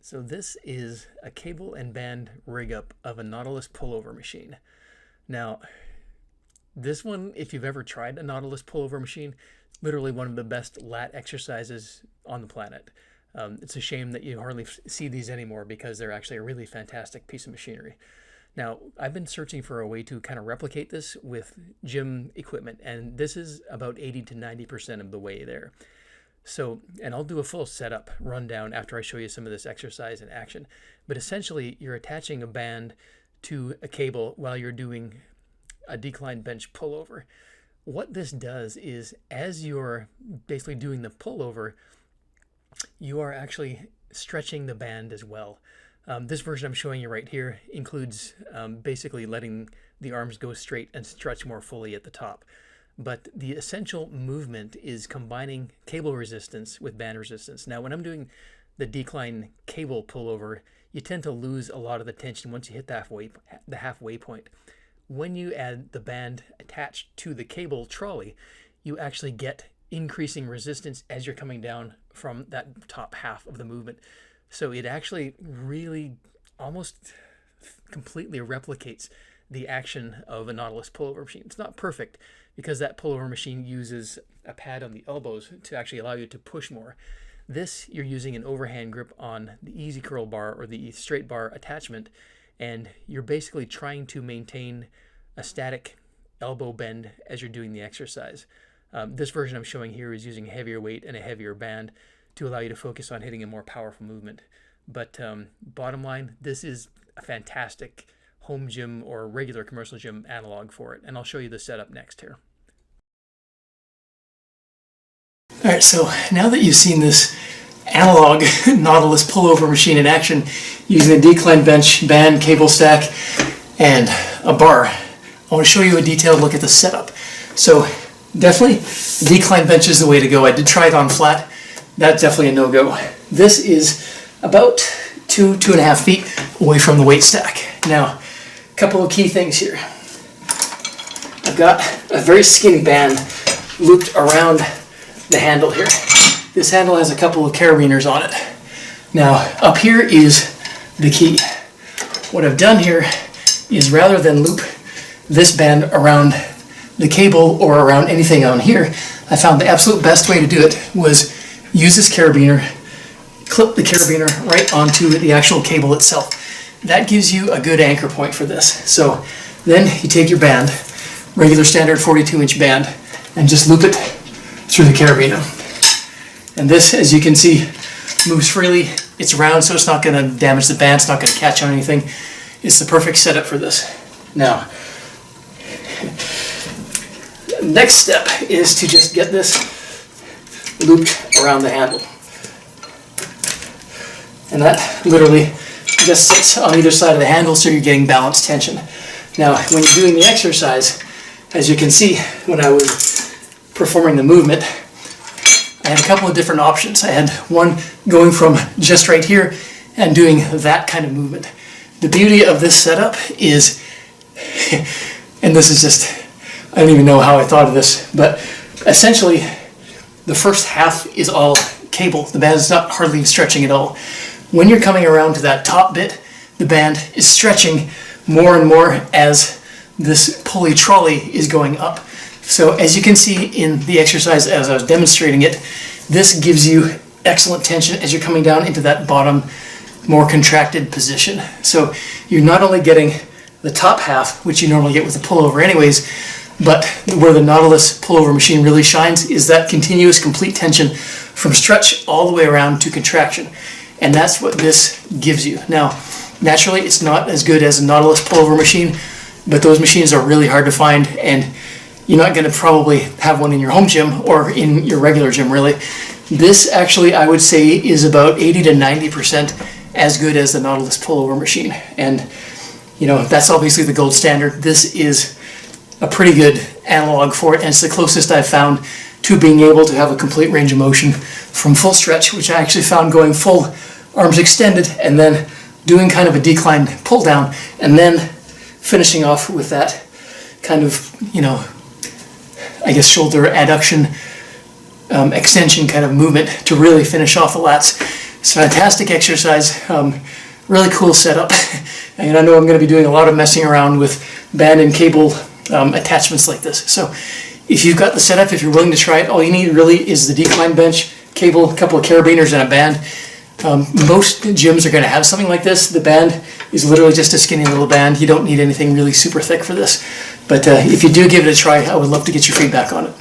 So this is a cable and band rig up of a Nautilus pullover machine. Now, this one, if you've ever tried a Nautilus pullover machine, literally one of the best lat exercises on the planet. It's a shame that you hardly see these anymore because they're actually a really fantastic piece of machinery. Now, I've been searching for a way to kind of replicate this with gym equipment, and this is about 80 to 90% of the way there. So, and I'll do a full setup rundown after I show you some of this exercise in action. But essentially, you're attaching a band to a cable while you're doing a decline bench pullover. What this does is, as you're basically doing the pullover, you are actually stretching the band as well. This version I'm showing you right here includes basically letting the arms go straight and stretch more fully at the top. But the essential movement is combining cable resistance with band resistance. Now, when I'm doing the decline cable pullover, you tend to lose a lot of the tension once you hit the halfway point. When you add the band attached to the cable trolley, you actually get increasing resistance as you're coming down from that top half of the movement. So it actually really almost completely replicates the action of a Nautilus pullover machine. It's not perfect because that pullover machine uses a pad on the elbows to actually allow you to push more. This, you're using an overhand grip on the easy curl bar or the straight bar attachment, and you're basically trying to maintain a static elbow bend as you're doing the exercise. This version I'm showing here is using a heavier weight and a heavier band to allow you to focus on hitting a more powerful movement. But bottom line, this is a fantastic home gym or regular commercial gym analog for it. And I'll show you the setup next here. All right, so now that you've seen this analog Nautilus pullover machine in action using a decline bench, band, cable stack, and a bar, I want to show you a detailed look at the setup. So definitely decline bench is the way to go. I did try it on flat. That's definitely a no-go. This is about 2.5 feet away from the weight stack. Now, a couple of key things here. I've got a very skinny band looped around the handle here. This handle has a couple of carabiners on it. Now, up here is the key. What I've done here is, rather than loop this band around the cable or around anything on here, I found the absolute best way to do it was use this carabiner, clip the carabiner right onto the actual cable itself. That gives you a good anchor point for this. So then you take your band, regular standard 42-inch band, and just loop it through the carabiner. And this, as you can see, moves freely. It's round, so it's not going to damage the band. It's not going to catch on anything. It's the perfect setup for this. Now, next step is to just get this looped around the handle. And that literally just sits on either side of the handle, so you're getting balanced tension. Now, when you're doing the exercise, as you can see, when I was performing the movement, I had a couple of different options. I had one going from just right here and doing that kind of movement. The beauty of this setup is, and this is just, I don't even know how I thought of this, but essentially the first half is all cable. The band is not hardly stretching at all. When you're coming around to that top bit, the band is stretching more and more as this pulley trolley is going up. So as you can see in the exercise as I was demonstrating it, this gives you excellent tension as you're coming down into that bottom, more contracted position. So you're not only getting the top half, which you normally get with a pullover anyways, but where the Nautilus pullover machine really shines is that continuous complete tension from stretch all the way around to contraction. And that's what this gives you. Now, naturally, it's not as good as a Nautilus pullover machine, but those machines are really hard to find, and you're not going to probably have one in your home gym or in your regular gym, really. This actually, I would say, is about 80 to 90% as good as the Nautilus pullover machine. And, you know, that's obviously the gold standard. This is a pretty good analog for it, and it's the closest I've found to being able to have a complete range of motion from full stretch, which I actually found going full arms extended and then doing kind of a decline pull down and then finishing off with that kind of, you know, I guess shoulder adduction extension kind of movement to really finish off the lats. It's a fantastic exercise, really cool setup, and I know I'm going to be doing a lot of messing around with band and cable attachments like this. So if you've got the setup, if you're willing to try it, all you need really is the decline bench, cable, a couple of carabiners, and a band. Most gyms are going to have something like this. The band is literally just a skinny little band. You don't need anything really super thick for this. But if you do give it a try, I would love to get your feedback on it.